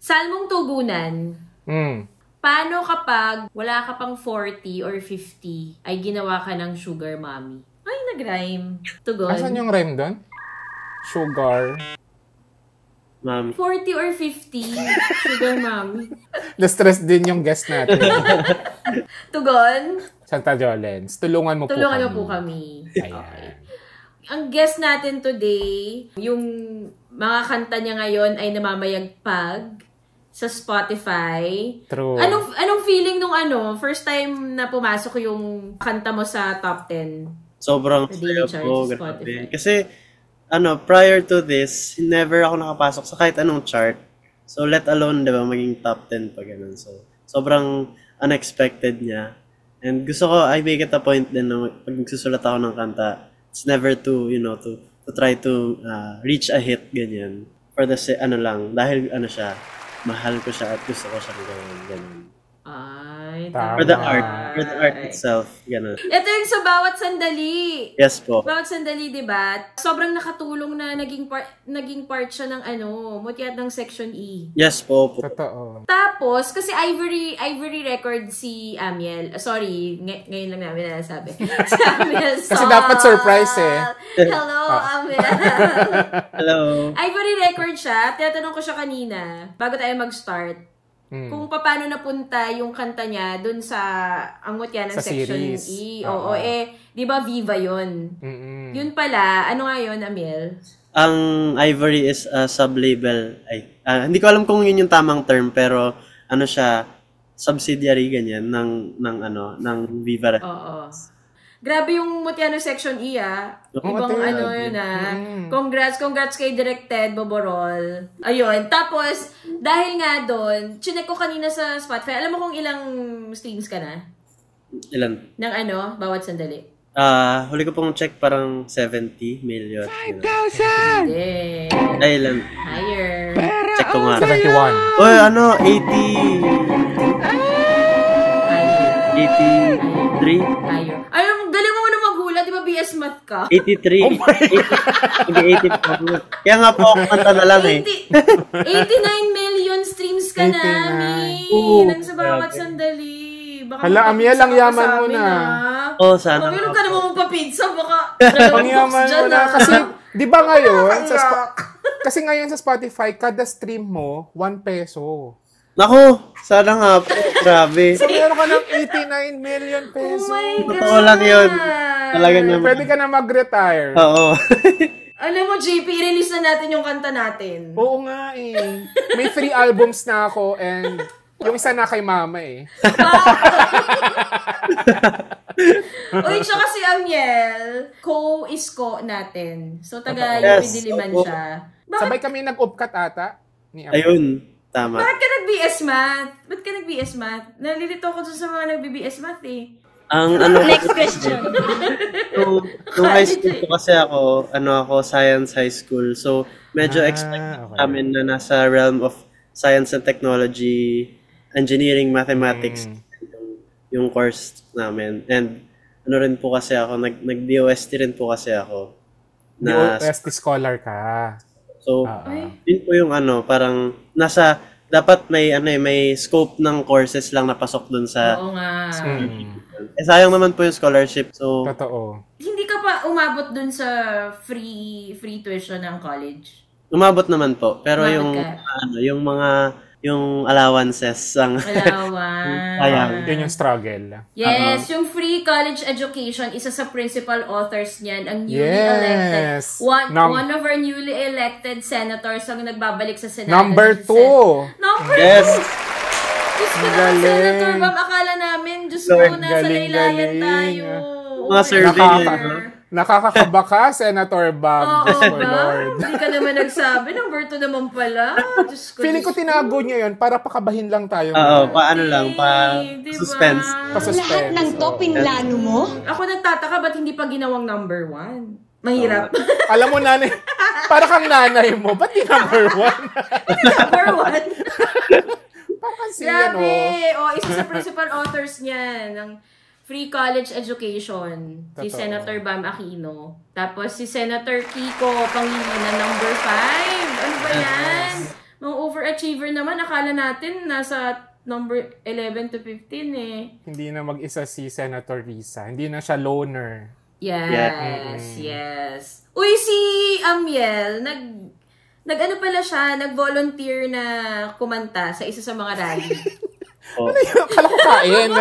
Salmong tugunan. Mm. Paano kapag wala ka pang 40 or 50 ay ginawa ka ng sugar mommy? Ay, nag-rhyme. Tugon. Asan yung rhyme doon? Sugar. Mami. 40 or 50, sugar mommy. Na-stress din yung guest natin. Tugon. Santa Jolens. Tulungan mo po kami. Ayan. Okay. Ang guest natin today, yung mga kanta niya ngayon ay namamayagpag sa Spotify. True. Anong feeling nung first time na pumasok yung kanta mo sa top 10? Sobrang Daily saya charts po, sa grabe. Spotify. Kasi, prior to this, never ako nakapasok sa kahit anong chart. So, let alone, di ba, maging top 10 pa ganun. So, sobrang unexpected niya. And gusto ko, I make it a point din na pag nagsusulat ako ng kanta, it's never to, to try to reach a hit, ganyan. For the, dahil siya, mahal ko siya at gusto ko siyang gawin, ganun. Ay, Tama. For the art itself, ganun. Ito yung sa bawat sandali. Yes po. Bawat sandali, di ba? Sobrang nakatulong na naging part siya ng mutyat ng Section E. Yes po. Totoo. Tapos, kasi Ivory record si Amiel. Sorry, ngayon lang namin nasabi. Si Amiel Kasi dapat surprise eh. Hello, Amiel. Hello. Ivory record siya. Tinatanong ko siya kanina, bago tayo mag-start, kung paano napunta yung kanta niya dun sa ang mutya ng sa Section series. E. Oo, di ba Viva yun? Yun pala, ano nga yun, Amiel? Ang Ivory is a sub-label. Hindi ko alam kung yun yung tamang term, pero siya, subsidiary ganyan ng Viva. Oo. Grabe yung mutya ng Section E, Ibang yun, Congrats kay Directed Boborol. Ayun. Tapos, dahil nga doon, chinek ko kanina sa Spotify. Alam mo kung ilang streams ka na? Ilan? Ng bawat sandali? Huli ko pong check parang 70 million. 5,000! Hindi. Ay, ilan? Higher. Check ko nga. 71. Oy, 83. Higher. Ay, galing mo na maghula. Di ba BS Math ka? 83. Oh my God. 80. Kaya nga po ako kanta na lang 89 million streams ka na, Mi. Nang sa bawat sandali. Baka Hala, Amiel, ang yaman mo na. Sana. Pag ka naman magpa-pizza, baka Ang yaman mo na. Kasi, di ba ngayon, kasi ngayon sa Spotify, kada stream mo, 1 peso. Naku, sana nga po. Grabe. So, meron ka ng 89 million pesos. Oh my God. Totoo lang yun. Talaga naman. Pwede ka na mag-retire. Oo. Alam mo, JP, release na natin yung kanta natin. Oo nga eh. May 3 albums na ako and yung isa na kay mama eh. Uy, tsaka si Amiel, co-isko natin. So, taga Yes, Diliman opo. siya. Sabay kami nag-upcut ata. Ni Amiel. Ayun. Tama. Bakit ka nag-BS Math? Ba't ka nag-BS Math? Nalilito ko dun sa mga nag-BS Math eh. Ang Next question. Nung high school ko kasi ako science high school. So, medyo expect namin na nasa realm of science and technology, engineering, mathematics, yung course namin. And rin po kasi ako, nag-DOST rin po kasi ako. DOST scholar ka. So, yun po yung parang dapat may scope ng courses lang napasok dun sa... Oo nga. sayang naman po yung scholarship. So, Totoo. Hindi ka pa umabot dun sa free tuition ng college? umabot naman po. Pero Umabot yung allowances ang... Allowance. Yun yung struggle. Yes, yung free college education, isa sa principal authors niyan, ang newly elected. One of our newly elected senators ang nagbabalik sa Senado. Number 2. Number 2! Yes! Diyos ko naman, Senator Bam, akala namin, Diyos ko, nasa laylayan tayo. Mga survey Nakakakaba ka, Senator Bam. Diyos ko, Lord. Hindi ka naman nagsabi, number 2 naman pala. Diyos ko, Feeling ko tinago niya yun para pakabahin lang tayo. Oo, suspense. Lahat ng to, pinlano mo? Ako nagtataka, ba't hindi pa ginawang number 1? Mahirap. Alam mo, nanay, para kang nanay mo, ba't di number 1? Number 1? Parang si, Grabe! Isa sa principal authors niya ng free college education. Si Senator Bam Aquino. Tapos si Senator Kiko Pangilinan, number 5. Ano ba yan? Ang overachiever naman, akala natin nasa number 11 to 15 eh. Hindi na mag-isa si Senator Risa. Hindi na siya loner. Yes. Uy, si Amiel, nag-ano pala siya, nag-volunteer na kumanta sa isa sa mga rally. Oh. Ano yun? Akala ko kain.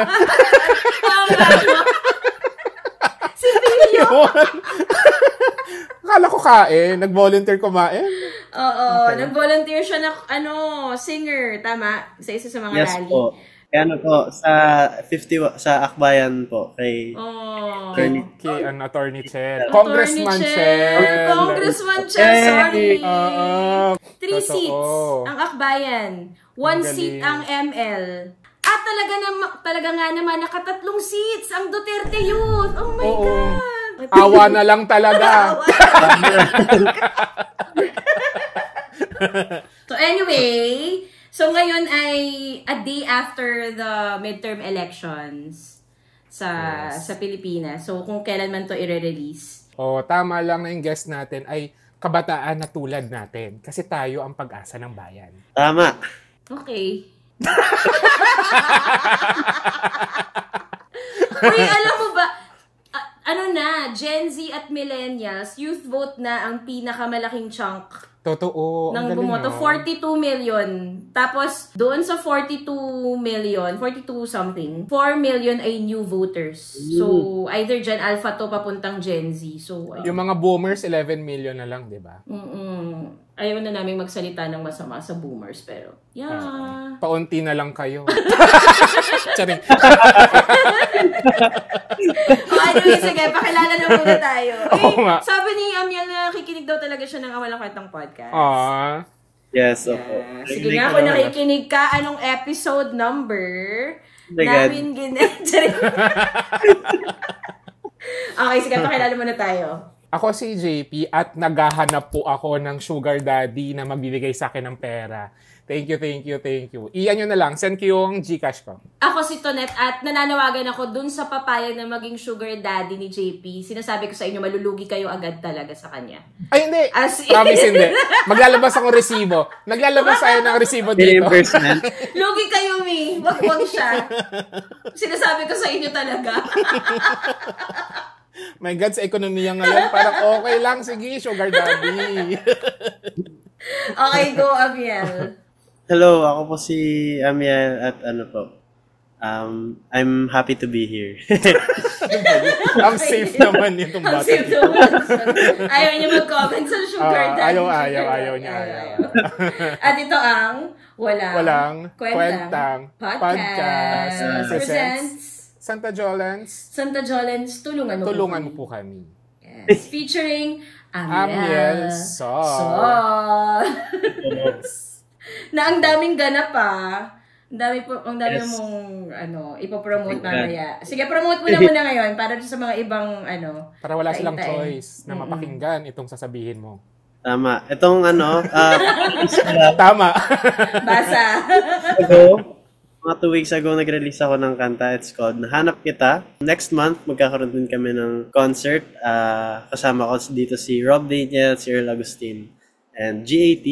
Si Pilio. Akala ko kain. Nag-volunteer kumain. Oo, nag-volunteer siya na, singer, tama? Sa isa sa mga Yes rally. po. Kaya sa 50, sa Akbayan po, kay Kay Attorney Chel. Congressman Chel. Congressman Chel, sorry. 3 Totoo. seats ang Akbayan. 1 seat galing. ang ML. At talaga nga naman, nakatatlong seats ang Duterte Youth. Oh my Oo. God. Awa na lang talaga. So anyway, so ngayon ay a day after the midterm elections sa Pilipinas. So kung kailan man to i-release. Tama lang na yung guest natin ay kabataan na tulad natin. Kasi tayo ang pag-asa ng bayan. Tama. Okay. Uy, alam mo ba, Gen Z at Millennials, youth vote na ang pinakamalaking chunk Totoo. ng Ang galing, bumoto. no? 42 million. Tapos, doon sa 42 million, 42 something, 4 million ay new voters. So, either Gen Alpha to papuntang Gen Z. So, ayun. Yung mga boomers, 11 million na lang, di ba? Ayaw na namin magsalita ng masama sa boomers, pero, yeah. Paunti na lang kayo. Charing. Anyway, sige, pakilala na muna tayo. Oo nga. Sabi ni Amiel na nakikinig daw talaga siya ng Awalang Kwentang Podcast. Yes, opo. Sige nga, kung nakikinig ka, anong episode number my God. namin Okay, sige, pakilala muna tayo. Ako si JP at naghahanap po ako ng sugar daddy na magbibigay sa akin ng pera. Thank you. Iyan nyo na lang. Send ko yung Gcash ko. Ako si Tonet at nananawagan ako dun sa papayag na maging sugar daddy ni JP. Sinasabi ko sa inyo, malulugi kayo agad talaga sa kanya. Ay, hindi. As in- Promise, hindi. Maglalabas akong resibo. Naglalabas tayo ng resibo dito. Reimbursement. Lugi kayo, Mi. Wag siya. Sinasabi ko sa inyo talaga. My God, sa ekonomiya ngayon, parang okay lang. Sige, sugar daddy. Okay, go, Amiel. Hello, ako po si Amiel at I'm happy to be here. Ang safe naman itong Ang bata. safe naman. Ayaw niya mag-comment sa sugar daddy. Ayaw niya. At ito ang Walang Kwentang Podcast. Presents Santa Jolens, tulungan mo po kami. Yes. Featuring Amiel Sol. Na ang daming ganap Ang dami mong ipopromote mamaya. Sige, promote mo na muna ngayon para sa mga ibang Para wala silang choice na mapakinggan itong sasabihin mo. Tama. Itong Tama. Basa. Mga 2 weeks ago, nag-release ako ng kanta. It's called Nahanap Kita. Next month, magkakaroon din kami ng concert. Kasama ko dito si Rob Daniel, si Earl Agustin, and GAT.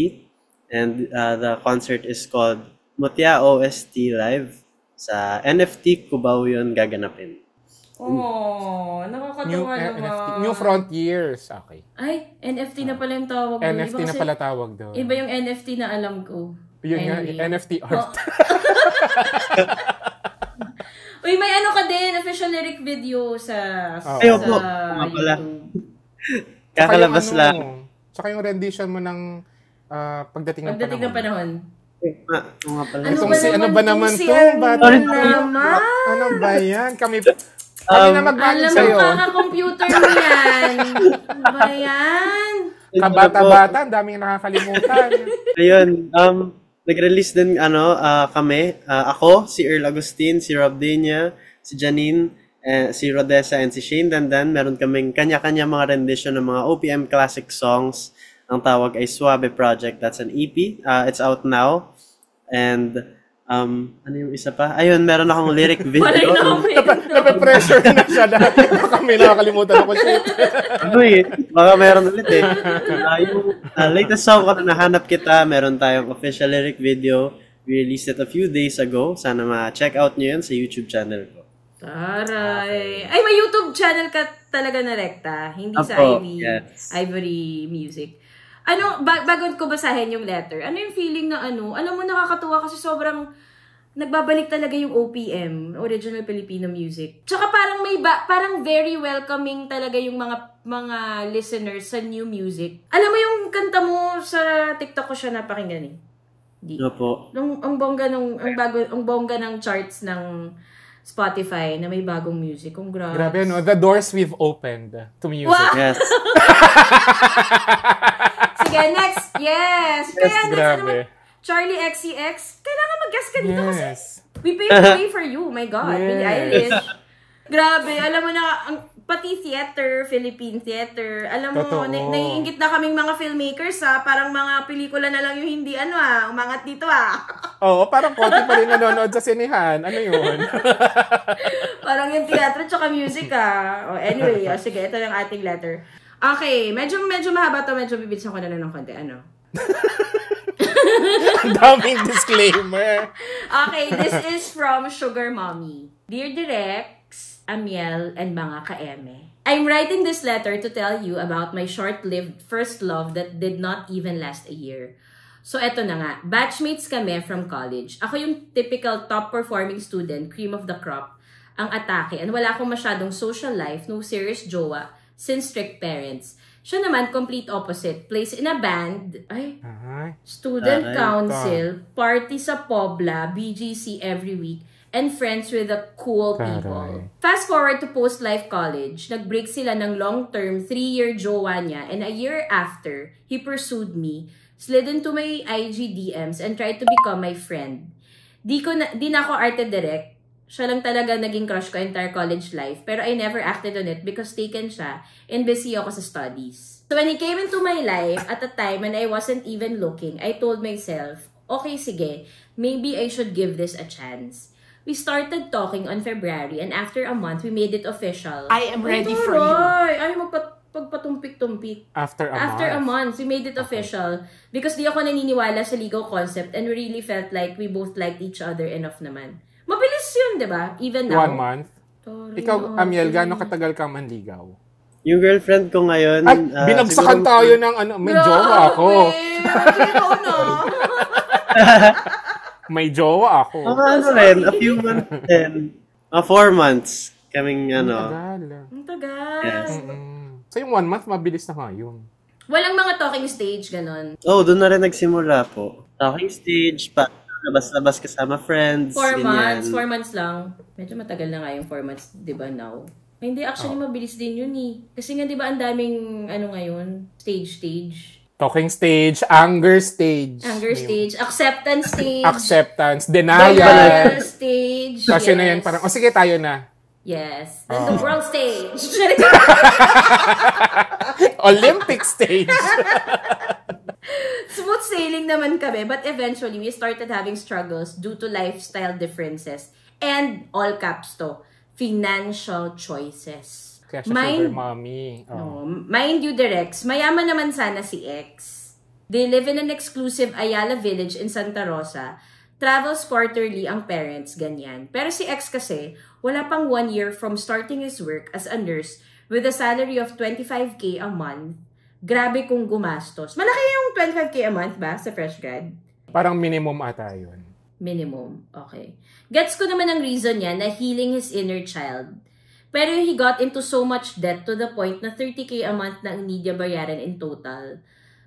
And the concert is called Mutya OST Live. Sa NFT Cubao yun gaganapin. Nakakatawa naman. New Frontiers. Okay. Ay, NFT na pala yung tawag doon. NFT na pala tawag doon. Iba yung NFT na alam ko. Yun nga, NFT art. Uy, may ka din, official lyric video sa Opo. Nga pala. YouTube. Kakalabas lang. Tsaka yung rendition mo ng pagdating ng panahon. Nga pala. Ano ba naman to? Ano ba yan? Kami na magmahal alam sa'yo. mo, kaka-computer mo yan. Ano ba yan? Kabata-bata, ang daming nakakalimutan. Ayun, nag-release din kami. Ako, si Earl Agustin, si Rob Dania, si Janine, si Rodessa, and si Shane Dandan. Meron kaming kanya-kanya mga rendition ng mga OPM classic songs. Ang tawag ay Suave Project. That's an EP. It's out now. And Ano yung isa pa? Ayun, meron akong lyric video. Wala namin. Nape-pressure na siya dahil baka may nakakalimutan ako shit. Ano baka meron ulit eh. Yung latest song ko na Nahanap Kita, meron tayong official lyric video. We released it a few days ago. Sana ma-check out nyo yun sa YouTube channel ko. Taray. Ay, may YouTube channel ka talaga na rekta. Hindi sa Ivory Music. Ano, bago ko basahin yung letter, ano yung feeling na alam mo nakakatuwa kasi sobrang nagbabalik talaga yung OPM, Original Filipino Music. Tsaka parang parang very welcoming talaga yung mga listeners sa new music. Alam mo yung kanta mo sa TikTok ko siya napakinggan eh. Di. Opo. Ang bongga ng charts ng Spotify na may bagong music. Congrats. Grabe, no? The doors we've opened to music. Wow! Yes. Sige, next. Yes. Kaya grabe. Charlie XCX, kailangan mag-guest ka dito kasi we pay for you. My God. Billie Yes. Eilish. Grabe. Alam mo na, pati theater, Philippine theater, alam mo, naiingit na kaming mga filmmakers parang mga pelikula na lang yung hindi umangat dito Oo, parang konti pa rin nanonood sa sinehan. Ano yun? Parang yung theater tsaka music Anyway, sige, ito yung ating letter. Okay, medyo mahaba to, medyo bibilisan ko na lang ng konti. Ang daming disclaimer. Okay, this is from Sugar Mommy. Dear Direx, Amiel, and mga ka-eme. I'm writing this letter to tell you about my short-lived first love that did not even last a year. So eto na nga, batchmates kami from college. Ako yung typical top-performing student, cream of the crop, ang atake, and wala akong masyadong social life, no serious jowa, since strict parents. Siya naman, complete opposite. Plays in a band, student council, party sa Pobla, BGC every week, and friends with the cool people. Fast forward to post-life college, nag-break sila ng long-term 3-year jowa niya, and a year after, he pursued me, slid into my IG DMs, and tried to become my friend. Di na ako arte direct. Siya lang talaga naging crush ko entire college life, pero I never acted on it because taken siya and busy ako sa studies. So when he came into my life at a time when I wasn't even looking, I told myself, okay, sige, maybe I should give this a chance. We started talking on February, and after a month, we made it official. I am ready for you. Ay, pagpatumpik-tumpik. After a month, we made it official because di ako naniniwala sa legal concept and we really felt like we both liked each other enough naman. Mabilis yun, di ba? Even now. 1 month. Ikaw, Amiel, gaano katagal ka manligaw? Yung girlfriend ko ngayon... At binagsakan tayo ng may jowa ako. May jowa ako. A few months din. 4 months kaming Ang tagal. Yes. So yung 1 month, mabilis na ngayon. Walang mga talking stage, ganon. Doon na rin nagsimula po. Talking stage, labas-labas kasama friends. 4 months. 4 months lang. Medyo matagal na nga yung 4 months, di ba, now? Hindi, actually, mabilis din yun eh. Kasi nga, di ba, ang daming, ngayon, stage. Talking stage, anger stage. Acceptance stage. Acceptance, denial stage. Kasi na yan, parang, sige, tayo na. Yes. Then the world stage. Olympic stage. Smooth sailing naman kami, but eventually, we started having struggles due to lifestyle differences. And, all caps to, financial choices. Kaya siya sugar mommy. Mind you, Direx, mayaman naman sana si X. They live in an exclusive Ayala village in Santa Rosa. Travels quarterly ang parents, ganyan. Pero si X kasi, wala pang 1 year from starting his work as a nurse with a salary of 25K a month. Grabe kung gumastos. Malaki yung 25K a month ba sa fresh grad? Parang minimum ata yun. Minimum, okay. Gets ko naman ang reason niya na healing his inner child. Pero he got into so much debt to the point na 30K a month na ang need niya bayaran in total.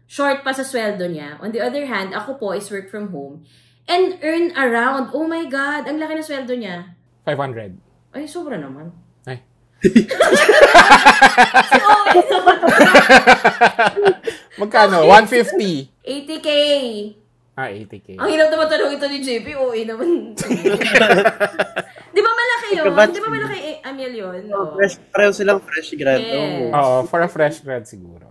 Short pa sa sweldo niya. On the other hand, ako po is work from home and earn around, oh my God, ang laki na sweldo niya. 500. Ay, sobra naman. Ay. Magkano? 150. 80K. 80K. Ang hirap naman tanong ito ni JP. Oo, naman. Di ba malaki yun? Di ba malaki, Amiel yun? Pareho silang fresh grad. Yes. Oo, for a fresh grad siguro.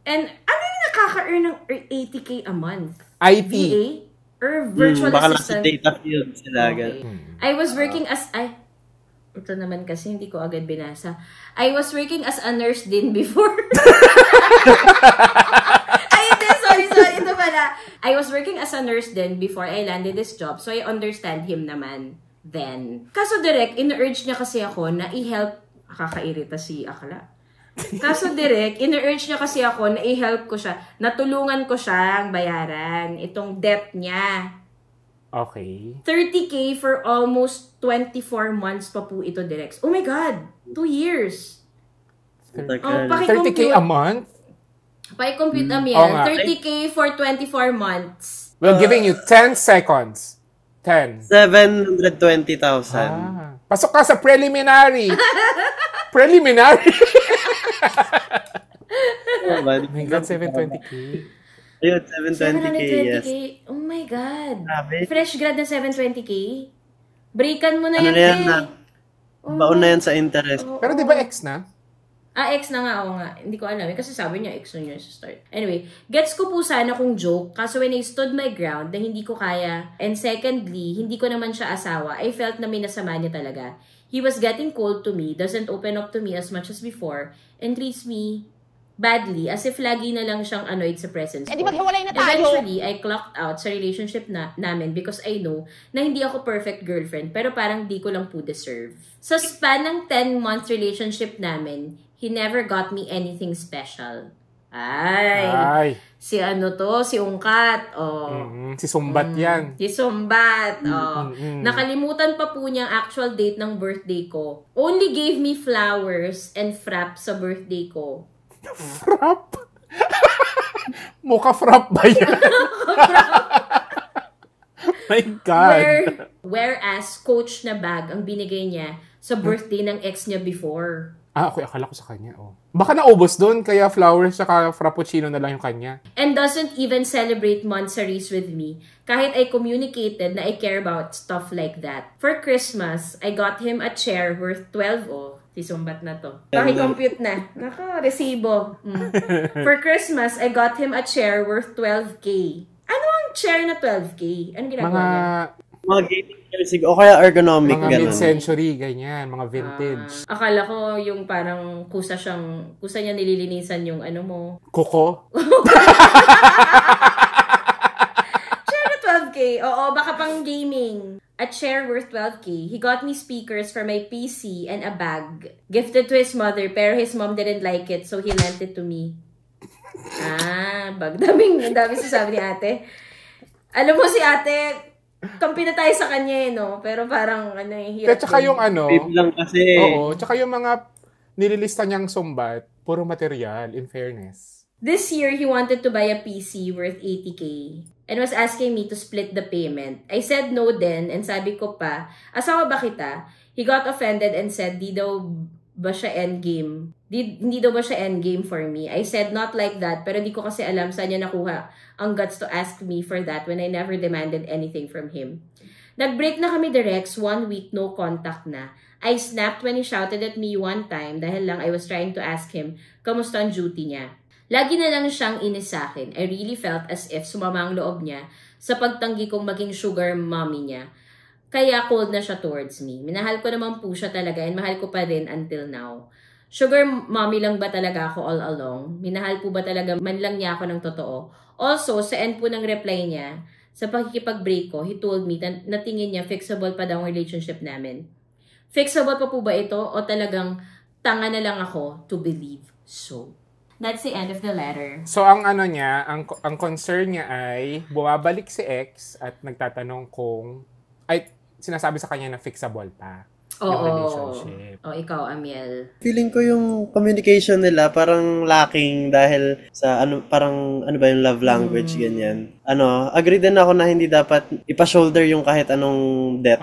And ano yung nakaka-earn ng 80K a month? IT. VA? Or virtual baka nasa assistant. data field sila. Okay. I was working as... ito naman kasi hindi ko agad binasa. I was working as a nurse din before. Sorry. Ito pala. I was working as a nurse then before I landed this job. So, I understand him naman then. Kaso direct, in-urge niya kasi ako na i-help. Kakairita si Akla. Kaso direct, in-urge niya kasi ako na i-help ko siya. Natulungan ko siyang bayaran itong debt niya. Okay. 30K for almost 24 months pa po ito, Direct. Oh my God! 2 years! 30K a month? Paki-compute namin Oo yan. nga. 30K for 24 months. We're giving you 10 seconds. 10. 720,000. Pasok ka sa preliminary. Preliminary? Oh my God, 720K. Ayun, 720K, yes. 720K? Oh my God. Grabe. Fresh grad na 720K? Breakan mo na Ano yan, na yan eh. na? Baon na yan sa interest. Pero di ba ex na? Ex na nga, oo nga. Hindi ko alam. Kasi sabi niya, ex na yun sa start. Anyway, gets ko po sana kung joke. Kaso when I stood my ground na hindi ko kaya, and secondly, hindi ko naman siya asawa, I felt na minasama niya talaga. He was getting cold to me, doesn't open up to me as much as before, and treats me badly, as if lagi na lang siyang annoyed sa presence ko. di maghiwalay na tayo. Eventually, I clocked out sa relationship namin because I know na hindi ako perfect girlfriend, pero parang di ko lang po deserve. Sa span ng 10-month relationship namin, he never got me anything special. Ay. Si ano to? Si Ungkat. Si Sumbat yan. Si Sumbat. Nakalimutan pa po niya ang actual date ng birthday ko. Only gave me flowers and frap sa birthday ko. Frap? Mukha frap ba yan? My God. Whereas, coach na bag ang binigay niya sa birthday ng ex niya before. Okay, akala ko sa kanya, Baka naubos doon, kaya flowers saka frappuccino na lang yung kanya. And doesn't even celebrate monthsaries with me, kahit I communicated na I care about stuff like that. For Christmas, I got him a chair worth 12, si Sumbat na to. Paki-compute na. Nako, resibo. For Christmas, I got him a chair worth 12K. Ano ang chair na 12K? Anong ginagawa niya? Mga gaming chairs, o kaya ergonomic, mga gano'n. mid-century, ganyan. Mga vintage. Akala ko yung parang kusa niya nililinisan yung ano mo. Kuko? Chair na 12K. Oo, baka pang gaming. A chair worth 12K. He got me speakers for my PC and a bag. Gifted to his mother, pero his mom didn't like it, so he lent it to me. Bag. Daming sasabi ni ate. Alam mo si ate, kampi na tayo sa kanya no? Pero parang, hirap. Tsaka yung Babe lang kasi. Oo, tsaka yung mga nililista niyang Sumbat, puro material, in fairness. This year, he wanted to buy a PC worth 80K and was asking me to split the payment. I said no then, and sabi ko pa, asawa ba kita? He got offended and said, hindi daw ba siya endgame for me. I said, not like that, pero di ko kasi alam saan niya nakuha ang guts to ask me for that when I never demanded anything from him. Nag-break na kami Direct, 1 week, no contact na. I snapped when he shouted at me one time dahil lang I was trying to ask him kamusta ang duty niya. Lagi na lang siyang inis sa akin. I really felt as if sumama ang loob niya sa pagtanggi kong maging sugar mommy niya. Kaya cold na siya towards me. Minahal ko naman po siya talaga and mahal ko pa rin until now. Sugar mommy lang ba talaga ako all along? Minahal po ba talaga man lang niya ako ng totoo? Also, sa end po ng reply niya, sa pakikipag-break ko, he told me na tingin niya fixable pa daw ang relationship namin. Fixable pa po ba ito o talagang tanga na lang ako to believe so? That's the end of the letter. So, ang niya, ang concern niya ay bumabalik si ex at nagtatanong kung, sinasabi sa kanya na fixable pa yung relationship. Ikaw, Amiel. Feeling ko yung communication nila parang lacking dahil sa parang ba yung love language, ganyan. Agree din ako na hindi dapat ipa-shoulder yung kahit anong debt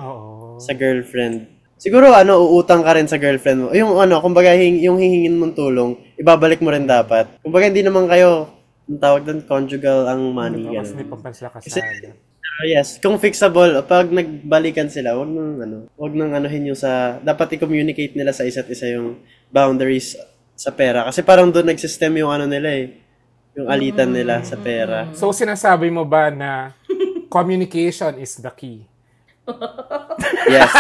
sa girlfriend. Siguro, uutang ka rin sa girlfriend mo. Yung, kumbaga, yung hihingin mong tulong, ibabalik mo rin dapat. Kumbaga, hindi naman kayo, ang tawag doon, conjugal ang money. Kasi hindi pa sila kasal. Yes, kung fixable, pag nagbalikan sila, wag nang anuhin yung dapat i-communicate nila sa isa't isa yung boundaries sa pera. Kasi parang doon nag-system yung nila yung alitan nila sa pera. So, sinasabi mo ba na communication is the key. Yes.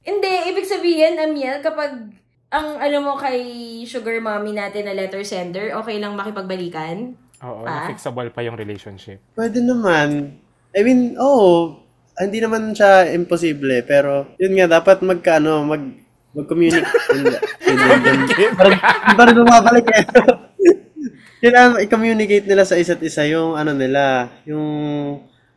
Hindi, ibig sabihin, Amiel, kapag ang mo kay sugar mommy natin na letter sender, okay lang makipagbalikan? Oo, na-fixable pa yung relationship. Pwede naman. I mean, hindi naman siya imposible, pero yun nga, dapat mag-communicate. Parang bumabalik eh. Kailangan i-communicate nila sa isa't isa yung yung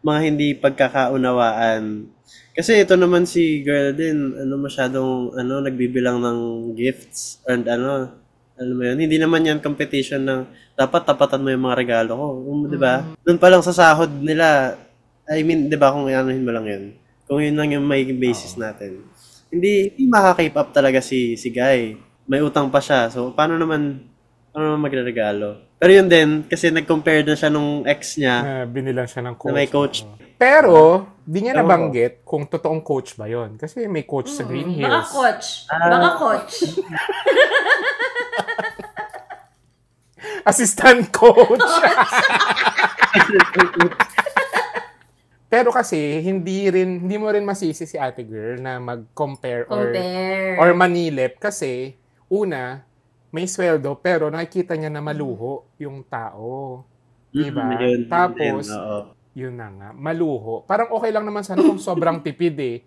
mga hindi pagkakaunawaan. Kasi ito naman si girl din, masyadong, nagbibilang ng gifts and alam mo yun, hindi naman yan competition ng dapat tapatan mo yung mga regalo ko. Di ba? Doon pa lang sa sahod nila, I mean, di ba, kung anuhin mo lang yun. Kung yun lang yung may basis natin. Hindi makaka-keep up talaga si guy. May utang pa siya. So, paano naman magre-regalo? Pero yun din, kasi nag-compare na siya nung ex niya. Binilang siya ng coach. Na may coach. Pero, di niya nabanggit kung totoong coach ba yon. Kasi may coach sa Green Hills. Baka coach. Assistant coach. Pero kasi, hindi mo rin masisi si ate girl na mag-compare or manilip. Kasi, una, may sweldo, pero nakikita niya na maluho yung tao. Diba? Tapos, yun na nga, maluho. Parang okay lang naman sana kung sobrang tipid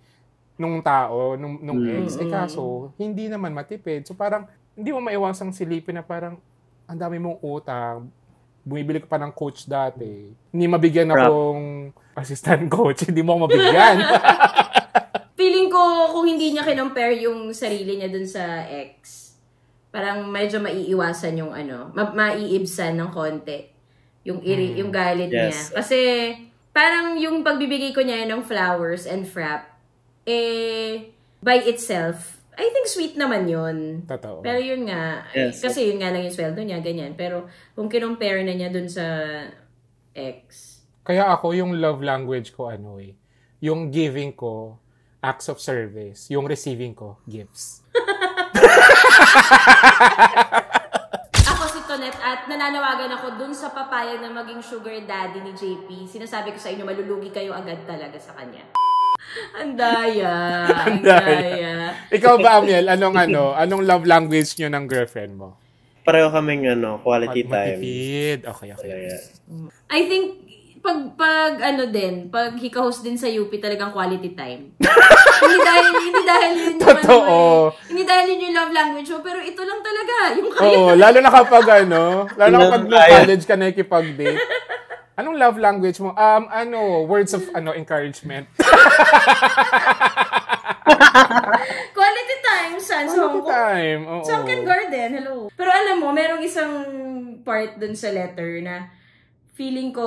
nung tao, nung ex. Kaso, hindi naman matipid. So parang, hindi mo maiwasang silipin na parang, ang dami mong utang, bumibili ka pa ng coach dati. Hindi mabigyan akong assistant coach, hindi mo ako mabigyan. Feeling ko, kung hindi niya kinompare yung sarili niya dun sa ex, parang medyo maiiwasan yung maiibsan ng konti. Yung yung galit niya. Kasi, parang yung pagbibigay ko niya ng flowers and frap, by itself, I think sweet naman yun. Totoo. Pero yun nga, kasi yun nga lang yung sweldo niya, ganyan. Pero kung kinompare na niya dun sa ex. Kaya ako, yung love language ko, yung giving ko, acts of service. Yung receiving ko, gifts. Ako si Tonette at nananawagan ako dun sa papayag na maging sugar daddy ni JP. Sinasabi ko sa inyo, malulugi kayo agad talaga sa kanya. Andaya. Ikaw ba, Amiel? Anong love language nyo ng girlfriend mo? Pareho kaming quality time. Okay. Yeah. I think pag hika-host din sa UP talagang quality time. hindi dahil yun totoo. Hindi dahil yun yung love language mo, pero ito lang talaga yung Oo, lalo na kapag college ka na ikipag-date. Anong love language mo? Words of encouragement. Quality time, Sans Hong Kong. Time, oo. Sunken Garden, hello. Pero alam mo, merong isang part dun sa letter na feeling ko,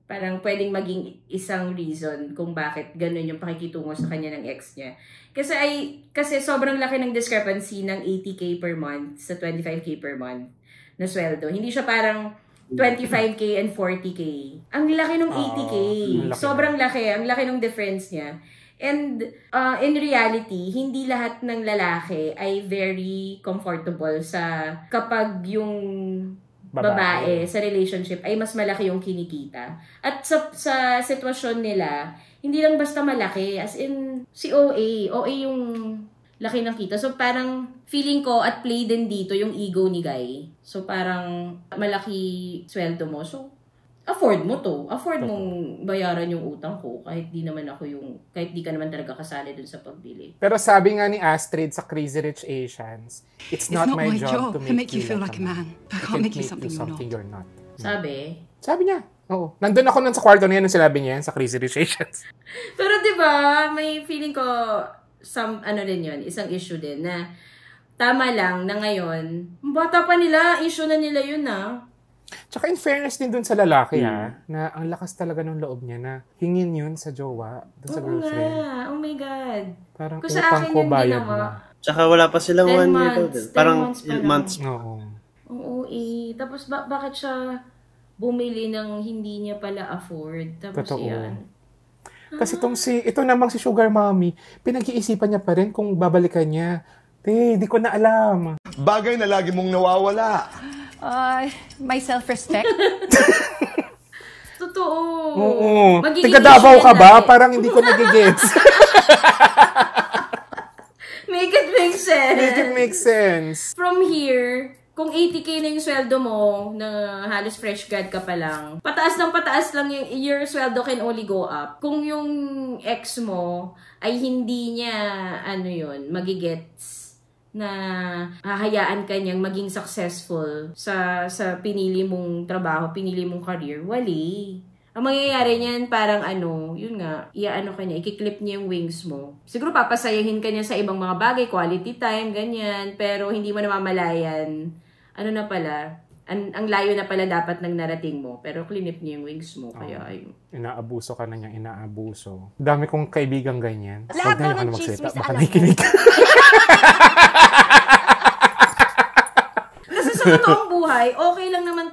parang pwedeng maging isang reason kung bakit ganun yung pakikitungo sa kanya ng ex niya. Kasi sobrang laki ng discrepancy ng 80K per month sa 25K per month na sweldo. Hindi siya parang 25K and 40K. Ang laki ng 80K. Sobrang laki. Ang laki ng difference niya. And in reality, hindi lahat ng lalaki ay very comfortable sa kapag yung babae sa relationship ay mas malaki yung kinikita. At sa sitwasyon nila, hindi lang basta malaki. As in, si OA yung laki ng kita. So parang feeling ko at play din dito yung ego ni guy. So parang malaki sweldo mo. So afford mo to. Afford mong bayaran yung utang ko kahit di ka naman talaga kasali dun sa pagbili. Pero sabi nga ni Astrid sa Crazy Rich Asians, it's not my job to make you feel like a man. I can't make you something you're not. Sabi niya. Oo. Nandun ako sa kwarto niya nung sinabi niya sa Crazy Rich Asians. Pero diba, may feeling ko isang issue din na tama lang na ngayon, bata pa nila, issue na nila yun Tsaka in fairness din dun sa lalaki na ang lakas talaga ng loob niya na hingin yun sa jowa, dun sa girlfriend. Nga. Oh my God. Parang kung sa akin ko yung bayad ginawa. na. Tsaka wala pa silang 1 year old. Parang months. Oo. Oo Tapos bakit siya bumili ng hindi niya pala afford? Tapos Totoo. yan. Kasi ito namang si Sugar Mommy, pinag-iisipan niya pa rin kung babalikan niya. Di ko na alam. Bagay na lagi mong nawawala. My self-respect. Totoo. Oo. Magiging Tiga Davao issue ka yan ba? dati. Parang hindi ko nagigets. Make it make sense. Make it make sense. From here, kung 80K na yung sweldo mo, na halos fresh grad ka pa lang, pataas lang your sweldo can only go up. Kung yung ex mo ay hindi niya, magigets na hahayaan ka niyang maging successful sa pinili mong trabaho, pinili mong career, wali. Ang mangyayari niyan, parang yun nga, ikiklip niya yung wings mo. Siguro papasayahin ka niya sa ibang mga bagay, quality time, ganyan, pero hindi mo namamalayan, ang layo na pala dapat ng narating mo, pero klinip niya yung wings mo, kaya ayun. Inaabuso ka na niya, inaabuso. Dami kong kaibigang ganyan. Lahat Huwag na ng yung magsalita, chismis baka alam mo. nakikinig. Kasi sa totoong buhay, okay lang naman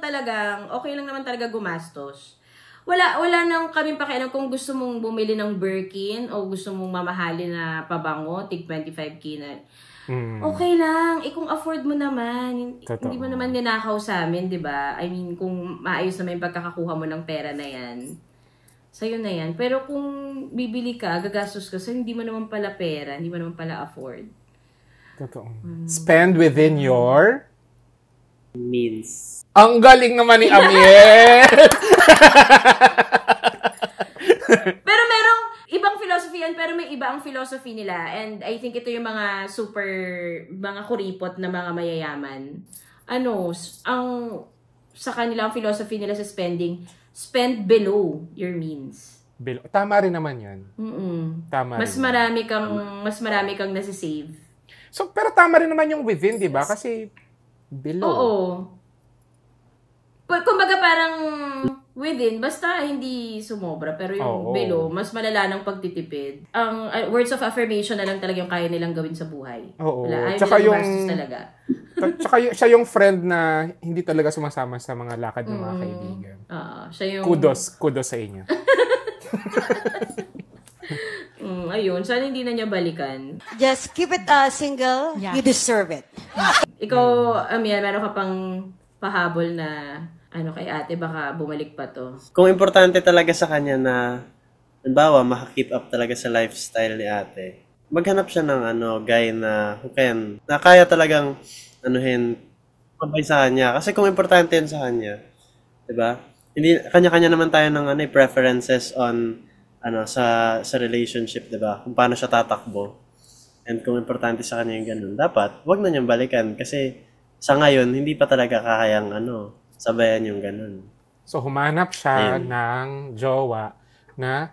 talaga gumastos. Wala nang kaming pakialam kung gusto mong bumili ng Birkin o gusto mong mamahalin na pabango, tig 25K na. Okay lang. Kung afford mo naman, Totoo. hindi mo naman ninakaw sa amin, di ba? I mean, kung maayos naman yung pagkakakuha mo ng pera na yan, sa'yo na yan. Pero kung bibili ka, gagastos ka, so hindi mo naman pala pera, hindi mo naman pala afford. Totoo. Spend within your Means. Ang galing naman ni Amiel! Pero merong ibang philosophy yan, pero may iba ang philosophy nila. And I think ito yung mga mga kuripot na mga mayayaman. Sa kanila, ang philosophy nila sa spending, spend below your means. Tama rin naman yan. Tama Mas rin. mas marami kang nasa-save. So, pero tama rin naman yung within, di ba? Kasi below. Oo. Kumbaga parang within, basta hindi sumobra. Pero yung below, mas malala ng pagtitipid. Ang words of affirmation na lang talaga yung kaya nilang gawin sa buhay. Oo. Ayaw Tsaka nilang gumastos talaga. Tsaka siya yung friend na hindi talaga sumasama sa mga lakad ng mga kaibigan. Siya yung... Kudos sa inyo. Ayun, sana hindi na niya balikan. Just keep it single. Yeah. You deserve it. Ikaw, Amiel, meron ka pang pahabol na kay ate, baka bumalik pa to. Kung importante talaga sa kanya na, halimbawa, maka-keep up talaga sa lifestyle ni ate, maghanap siya ng guy na na kaya talagang mabay sa kanya. Kasi kung importante yun sa kanya, di ba? Hindi, kanya-kanya naman tayo ng preferences on sa relationship, di ba? Kung paano siya tatakbo. And kung importante sa kanya yung ganun, dapat wag na niyang balikan kasi sa ngayon hindi pa talaga kakayang sabayan yung ganun. So, humanap siya ng jowa na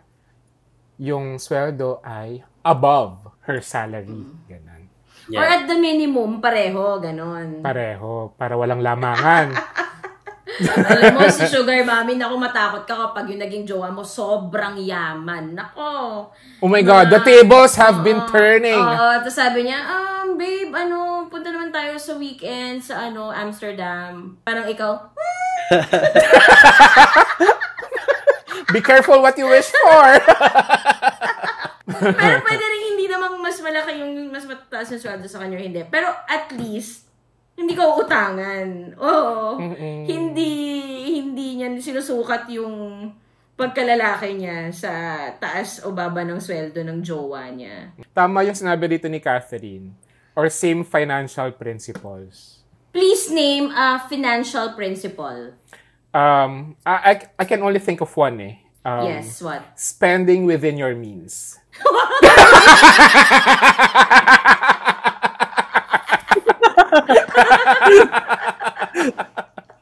yung sweldo ay above her salary. Ganon. Yeah. Or at the minimum, pareho, ganon. Pareho, para walang lamangan. Alam mo, si Sugar Mommy, naku, matakot ka kapag yung naging jowa mo, sobrang yaman. Nako. Oh my God, the tables have been turning. Oo, tapos sabi niya, babe, punta naman tayo sa weekend sa Amsterdam. Parang ikaw, Be careful what you wish for. pero pwede rin hindi namang mas malaki yung mas mataas na sweldo sa kanya, hindi. Pero at least, hindi ka uutangan. Oo. Hindi niya sinusukat yung pagkalalaki niya sa taas o baba ng sweldo ng jowa niya. Tama yung sinabi dito ni Catherine. Or same financial principles. Please name a financial principle. I can only think of one eh. Yes, what? Spending within your means.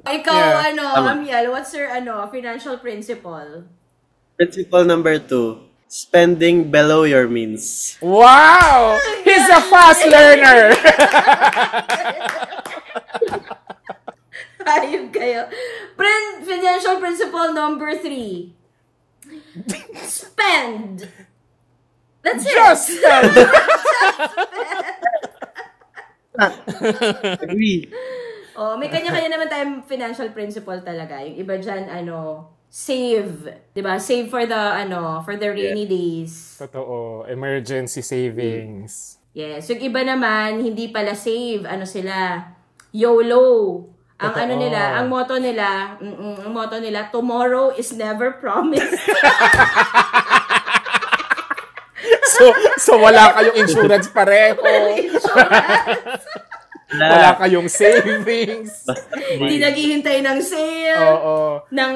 Ikaw, Yeah. Amiel, what's your financial principle? Principle number 2, spending below your means. Wow! He's a fast learner! Ayun kayo. Financial principle number 3. Spend. That's it. Just spend! Agree. May kanya-kanya naman tayong financial principle talaga. Yung iba dyan, save. Diba? Save for the rainy days. Totoo. Emergency savings. Yes. Yung iba naman, hindi pala save. Sila? YOLO. Ang ano nila, ang motto nila, tomorrow is never promised. So wala kayong insurance pareho. Wala kayong savings. Hindi naghihintay ng sale. Ng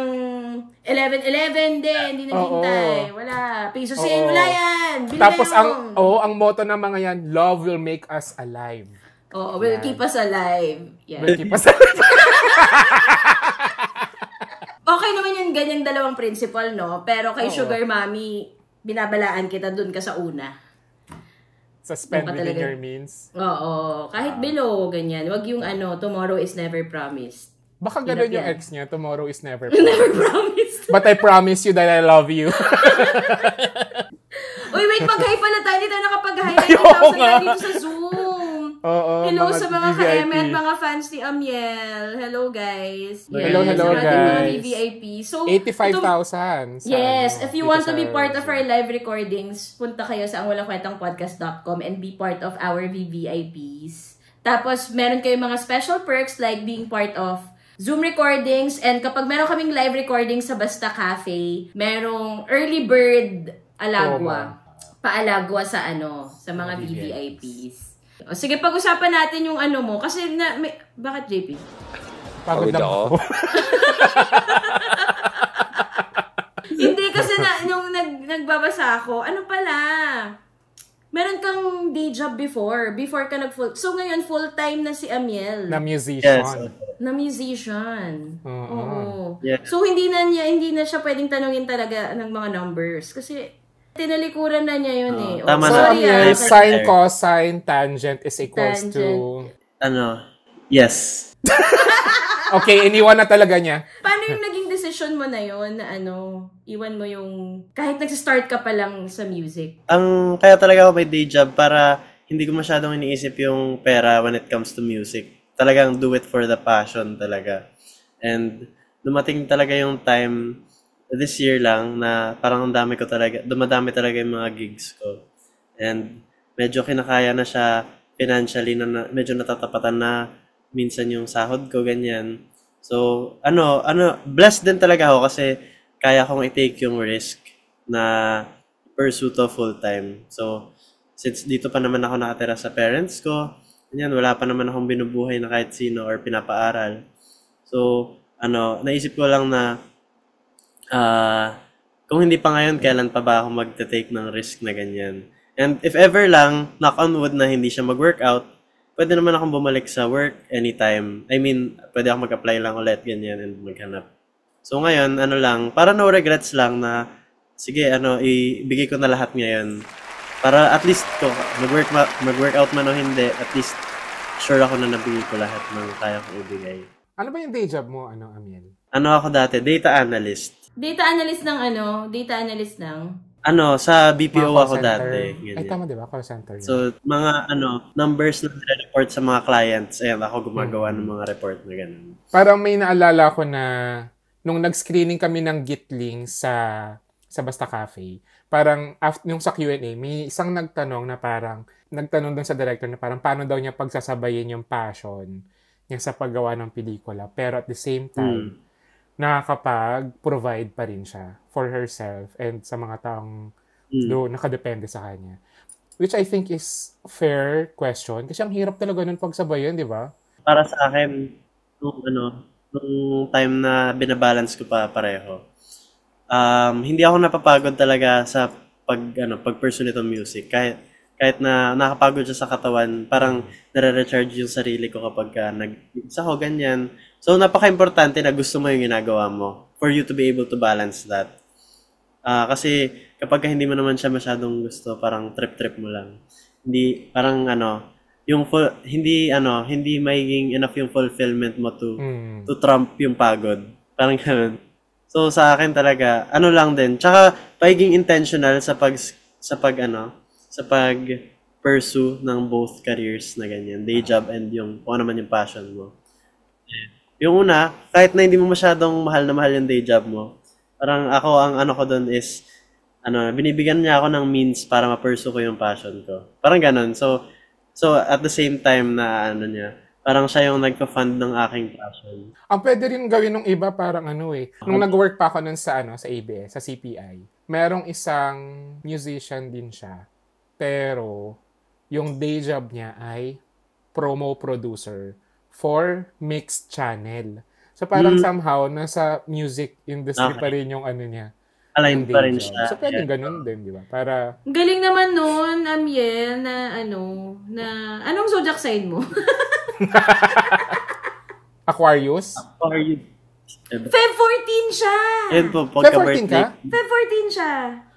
11-11 din, hindi naghihintay. Wala. Piso sale, wala yan. Tapos ang motto ng mga yan, love will make us alive. Will keep us alive. Yeah. Will keep us alive. Okay naman yung ganyang dalawang principle, no? Pero kay Sugar Mommy, binabalaan kita dun ka sa una. Suspend within your means. Oo. Kahit below, ganyan. Wag yung tomorrow is never promised. Baka ganun yung ex niya, tomorrow is never promised. Never promised. But I promise you that I love you. Uy, wait, mag-hi pala tayo. Hindi tayo nakapag-hi. Tayo dito sa Zoom. Hello sa mga ka-eme at mga fans ni Amiel. Hello, guys. Yes, hello, Mga guys. VVIP. So, 85,000. Yes, if you want to be part of our live recordings, punta kayo sa angwalangkwentangpodcast.com and be part of our VVIPs. Tapos, meron kayong mga special perks like being part of Zoom recordings, and kapag meron kaming live recordings sa Basta Cafe, merong early bird alagwa. Paalagwa sa sa mga VVIPs. O, sige, pag-usapan natin yung mo. Kasi, bakit JP? Pagod ako. Hindi, kasi nung nagbabasa ako, pala? Meron kang day job before ka nag-full. So, ngayon, full-time na si Amiel. Na musician. Yes. Na musician. Oo. Yeah. So, hindi na siya pwedeng tanungin talaga ng mga numbers. Kasi, tinalikuran na niya yun eh. Tama So, na. sine, cosine, tangent is equals to... Yes. Okay, iniwan na talaga niya. Paano yung naging decision mo na yun na iwan mo yung... Kahit nagsistart ka pa lang sa music? Kaya talaga ako may day job para hindi ko masyadong iniisip yung pera when it comes to music. Talagang do it for the passion talaga. And dumating talaga yung time this year lang na parang dumadami talaga yung mga gigs ko. And medyo kinakaya na siya financially na medyo natatapatan na minsan yung sahod ko, ganyan. So, blessed din talaga ako kasi kaya kong i-take yung risk na pursue to full-time. So, since dito pa naman ako nakatira sa parents ko, ganyan, wala pa naman akong binubuhay na kahit sino or pinapaaral. So, naisip ko lang na kung hindi pa ngayon, kailan pa ba ako magte-take ng risk na ganyan? And if ever lang, knock on wood na hindi siya mag-workout, pwede naman akong bumalik sa work anytime. I mean, pwede akong mag-apply lang ulit, ganyan, and maghanap. So ngayon, para no regrets lang na, sige, ibigay ko na lahat ngayon. Para at least mag-workout man o hindi, at least sure ako na nabigay ko lahat ng kaya kong ibigay. Ano ba yung day job mo, Amiel? Ako dati? Data analyst. Data analyst ng? Sa BPO ako dati. Ganyan. Ay, tama diba? Call center. So, mga numbers na report sa mga clients, ayan, ako gumagawa ng mga report na ganun. Parang may naalala ko na nung nag-screening kami ng Gitling sa Basta Cafe, parang yung sa Q&A, may isang nagtanong doon sa director na parang paano daw niya pagsasabayin yung passion niya sa paggawa ng pelikula. Pero at the same time, nakakapag-provide pa rin siya for herself and sa mga taong nakadepende sa kanya. Which I think is fair question kasi ang hirap talaga nun pagsabayan, di ba? Para sa akin, nung time na binabalance ko pa pareho, hindi ako napapagod talaga sa pag-pursue nitong music. Kahit na nakapagod siya sa katawan, parang nare-recharge yung sarili ko kapag nag-isa ko, ganyan. So, napaka-importante na gusto mo yung ginagawa mo for you to be able to balance that. Kasi kapag hindi mo naman siya masyadong gusto, parang trip-trip mo lang. Hindi, parang hindi magiging enough yung fulfillment mo to trump yung pagod. Parang ganun. So, sa akin talaga, lang din. Tsaka, pagiging intentional sa pag-pursue ng both careers na ganyan. Day job and kung ano man yung passion mo. Yung una, kahit na hindi mo masyadong mahal na mahal yung day job mo, parang ako, ang ko doon is, binibigyan niya ako ng means para ma-pursue ko yung passion ko. Parang ganun. So at the same time na, parang siya yung nagpa-fund ng aking passion. Ang pwede rin gawin ng iba parang nung nag-work pa ako nun sa ABS, sa CPI, merong isang musician din siya. Pero yung day job niya ay promo producer for mixed channel. So parang somehow nasa music industry pa rin yung niya. Aligned pa rin siya. So pwede ganun din, di ba? Para galing naman nun, Amiel, na anong zodiac sign mo? Aquarius? Feb 14 siya! Yun po, Feb 14 ka? Feb 14 siya.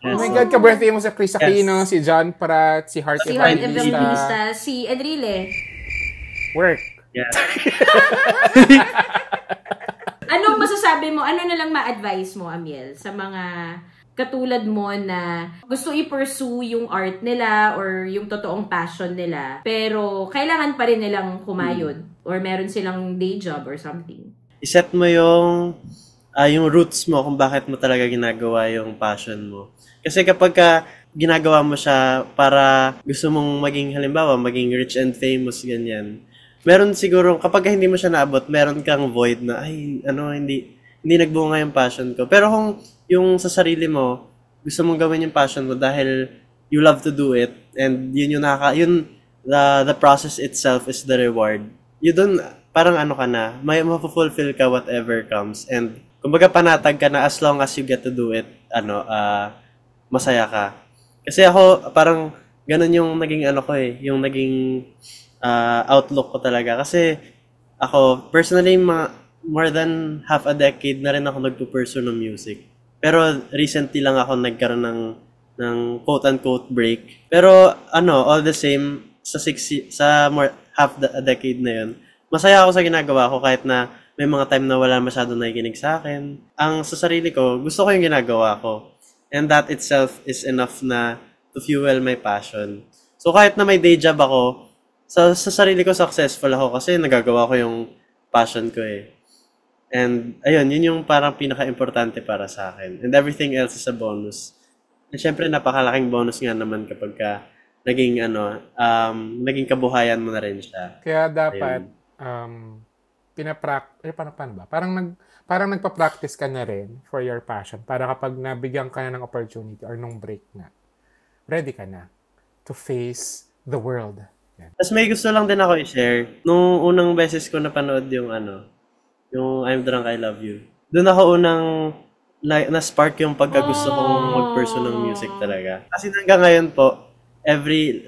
Oh my God, ka-birthday mo sa Chris Aquino, si John Pratt, si Heart Evangelista, si Enrile. Work. Yeah. Anong masasabi mo? Ano na lang ma-advise mo, Amiel, sa mga katulad mo na gusto i-pursue yung art nila or yung totoong passion nila, pero kailangan pa rin nilang kumayod or meron silang day job or something? I-set mo yung roots mo kung bakit mo talaga ginagawa yung passion mo. Kasi kapag ginagawa mo siya para gusto mong maging rich and famous, ganyan, meron siguro, kapag hindi mo siya naabot, meron kang void na, hindi nagbunga yung passion ko. Pero kung yung sa sarili mo, gusto mong gawin yung passion mo dahil you love to do it, and yun the process itself is the reward. You don't, parang ka na, may mapufulfill ka whatever comes, and kumbaga panatag ka na as long as you get to do it, masaya ka. Kasi ako, parang, ganun yung naging yung naging outlook ko talaga. Kasi ako, personally, more than half a decade na rin ako nagpo-pursue ng music. Pero recently lang ako nagkaroon ng quote-unquote break. Pero all the same, sa half a decade na yun, masaya ako sa ginagawa ko kahit na may mga time na wala masyado nakikinig sa akin. Ang sa sarili ko, gusto ko yung ginagawa ko. And that itself is enough na to fuel my passion. So kahit na may day job ako, sa sarili ko successful ako kasi nagagawa ko yung passion ko eh. And ayun, yun yung parang pinaka-importante para sa akin. And everything else is a bonus. And syempre napakalaking bonus nga naman kapag naging kabuhayan mo na rin siya. Kaya dapat paano ba? Parang nagpa-practice ka na rin for your passion para kapag nabigyan ka na ng opportunity or nung break na, ready ka na to face the world. Tapos may gusto lang din ako i-share. Nung unang beses ko napanood yung I'm Drunk, I Love You. Doon ako unang na-spark yung pagkagusto kong mag-pursue ng music talaga. Kasi hanggang ngayon po,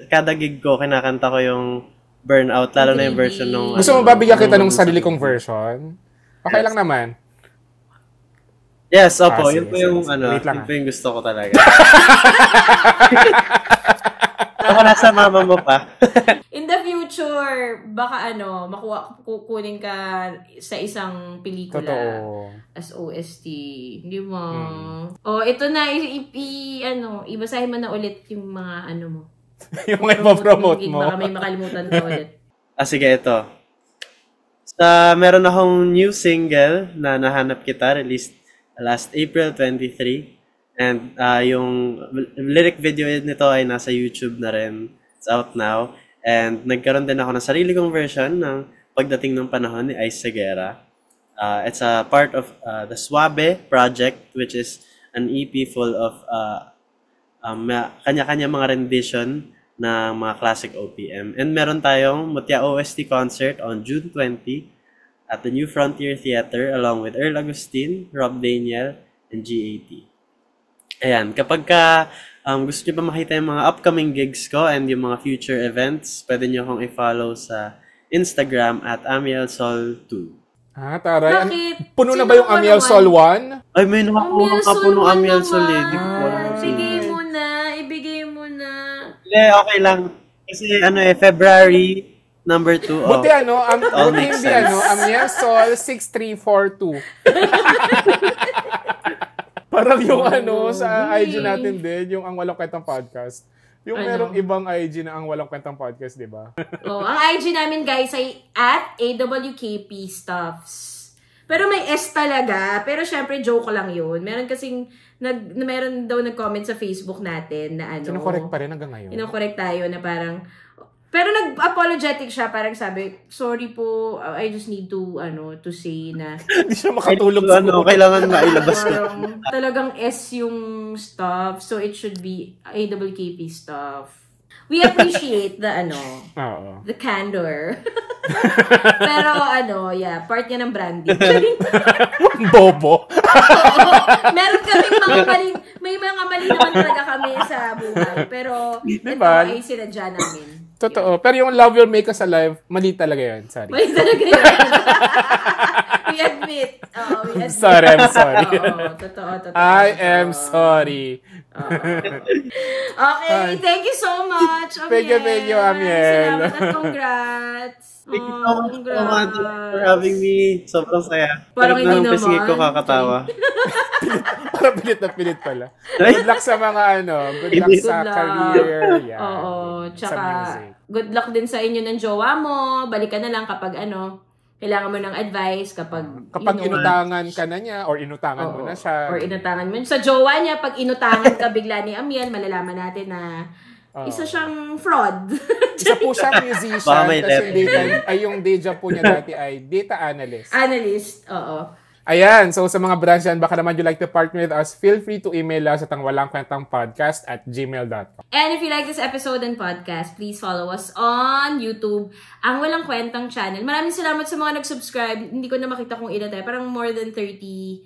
kada gig ko, kinakanta ko yung Burnout, lalo na yung version nung... Gusto mo babigyan kita ng sarili kong version? Okay lang naman. Yes, opo. Yun po yung gusto ko talaga. Ako nasa mama mo pa. In the future, baka kukunin ka sa isang pelikula. Totoo. As OST. Di ba? Ito na, ibasahin mo na ulit yung mga mo. Yung mga ipapromote mo. Baka may makalimutan ka ulit. Sige, ito. Meron akong new single na Nahanap Kita, released last April 23. And yung lyric video nito ay nasa YouTube na rin. It's out now. And nagkaroon din ako ng sarili kong version ng Pagdating ng Panahon ni Ice Segura. It's a part of the Suabe project, which is an EP full of kanya-kanya mga rendition ng mga classic OPM. And meron tayong Mutya OST concert on June 20 at the New Frontier Theater along with Earl Agustin, Rob Daniel, and GAT. Ayan, kapag gusto nyo pa makita yung mga upcoming gigs ko and yung mga future events, pwede nyo akong i-follow sa Instagram at AmielSol2. Taray. Bakit? Puno na ba yung Amiel Sol 1? Ay, may nakakuha ka puno Amiel Sol eh. Bigay mo na. Ibigay mo na. Hindi, okay lang. Kasi February number 2. Buti hindi Amiel Sol 6342. Parang yung sa IG natin din, yung Ang Walang Kwentang Podcast. Yung merong ibang IG na Ang Walang Kwentang Podcast, di ba? Ang IG namin, guys, ay at AWKPstuffs. Pero may S talaga. Pero syempre, joke lang yun. Meron kasing, meron daw nag-comment sa Facebook natin na Kino-correct pa rin hanggang ngayon. Kino-correct tayo na parang, Pero nag-apologetic siya, parang sabi, sorry po, I just need to say na Hindi siya makatulog kailangan mailabas ko. Talagang S yung stuff, so it should be AWKP stuff. We appreciate the the candor. Pero part niya ng branding. Bobo. Meron kaming may mga mali naman talaga kami sa buhay. Pero ito ay sinadya namin. Totoo. Pero yung Love Will Make Us Alive, mali talaga yun. Sorry. Mali talaga yun. We admit. I'm sorry. Totoo. I am sorry. Okay, thank you so much, Amiel. Thank you, Amiel. Salamat at congrats. Thank you so much for having me. Sobrang saya. Parang hindi naman. Pisngit ko kakatawa. Parang pilit pala. Good luck sa mga good luck sa career. Yeah. Oo. Sa Tsaka, music. good luck din sa inyo ng jowa mo. Balikan na lang kapag kailangan mo ng advice kapag inutangan ka na niya or inutangan mo na siya. Or inutangan mo. Sa jowa niya, pag inutangan ka bigla ni Amiel, malalaman natin na isa siyang fraud. Isa po siyang musician kasi yung day job po niya dati ay data analyst. Oo. Ayan, so sa mga branch yan, baka naman you like to partner with us, feel free to email us at ang walangkwentangpodcast@gmail.com. And if you like this episode and podcast, please follow us on YouTube, ang Walang Kwentang channel. Maraming salamat sa mga nag-subscribe. Hindi ko na makita kung ilan tayo. Parang more than 30,000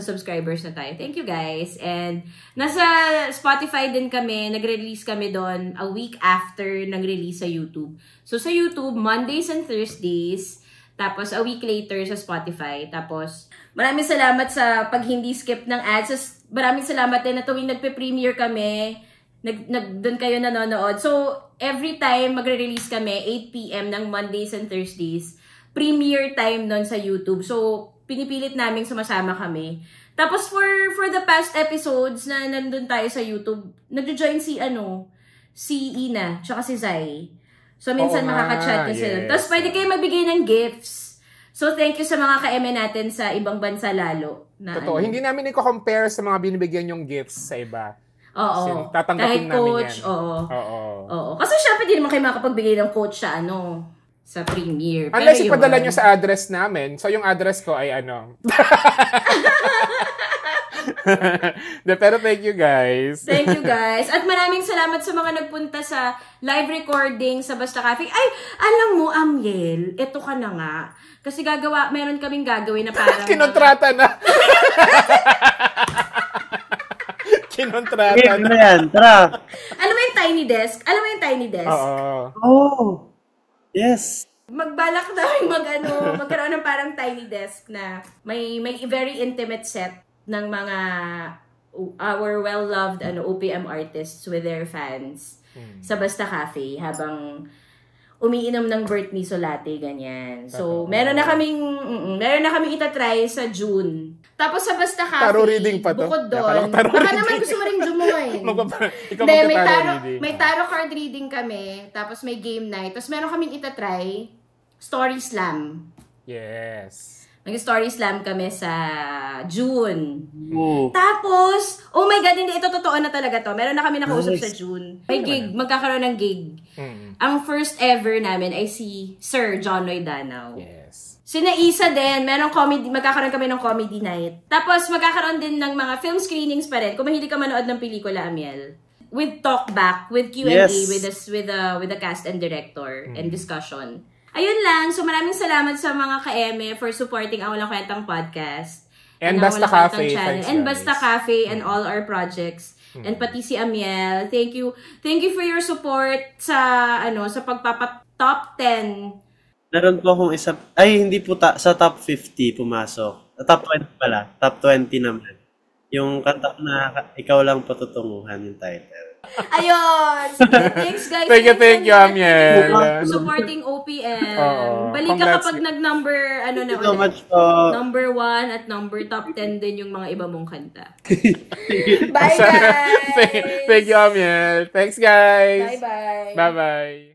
subscribers na tayo. Thank you guys. And nasa Spotify din kami. Nag-release kami doon a week after nag-release sa YouTube. So sa YouTube, Mondays and Thursdays. Tapos, a week later sa Spotify. Tapos, maraming salamat sa pag hindi skip ng ads. Maraming salamat din na tuwing nagpe-premiere kami, doon kayo nanonood. So, every time magre-release kami, 8 p.m. ng Mondays and Thursdays, premiere time doon sa YouTube. So, pinipilit namin sumasama kami. Tapos, for the past episodes na nandun tayo sa YouTube, nagjo-join si Ina, tsaka si Zai. So, minsan makaka-chat na sila. Tapos, pwede kayo magbigay ng gifts. So, thank you sa mga ka-eme natin sa ibang bansa lalo. Totoo. Hindi namin i-compare sa mga binibigyan yung gifts sa iba. Oo. Tatanggapin kahit namin coach, yan. Oo. Kasi syempre, di naman kayo makapagbigay ng coach sa sa premiere. Unless ipadala nyo sa address namin. So, yung address ko ay Pero thank you guys. Thank you guys. At maraming salamat sa mga nagpunta sa live recording sa Basta Cafe. Ay, alam mo, Amiel, eto ka na nga. Kasi meron kaming gagawin na parang... Kinontrata na. Kinontrata na. Yan, tara. Alam mo yung tiny desk? Oo. Yes. Magbalak namin magkaroon ng parang tiny desk na may very intimate set ng mga our well-loved OPM artists with their fans sa Basta Cafe habang umiinom ng Bert Miso latte, ganyan. So, meron na kaming itatry sa June. Tapos sa Basta Cafe, tarot reading pa to. Bukod doon, baka naman gusto mo rin jumuin. May tarot card reading kami, tapos may game night, tapos meron kaming itatry, story slam. Yes. Nag-story slam kami sa June. Oh. Tapos, oh my God, hindi, ito totoo na talaga to. Meron na kami nakausap sa June. May gig, magkakaroon ng gig. Ang first ever namin ay si Sir John Lloyd Danao. Yes. Sina Isa din, magkakaroon kami ng comedy night. Tapos, magkakaroon din ng mga film screenings pa rin. Kung mahilig ka manood ng pelikula, Amiel. With talkback, with Q&A, with the cast and director and discussion. Ayun lang. So, maraming salamat sa mga ka-eme for supporting ang Walang Kwentang podcast. And Basta Cafe. And Basta Cafe and all our projects. And pati si Amiel. Thank you. Thank you for your support sa pagpapa-top 10. Meron po akong isa. Ay, hindi po sa top 50 pumasok. Top 20 pala. Top 20 naman. Yung kanta na Ikaw Lang Patutunguhan yung title. Ayun! Thanks guys. Thank you, Amiel. Supporting OPM. Balik ka Congrats. kapag nag-number, Thank you so much po. number 1 at number top 10 din yung mga iba mong kanta. Bye guys! Thank you, Amiel. Thanks, guys. Bye-bye. Bye-bye.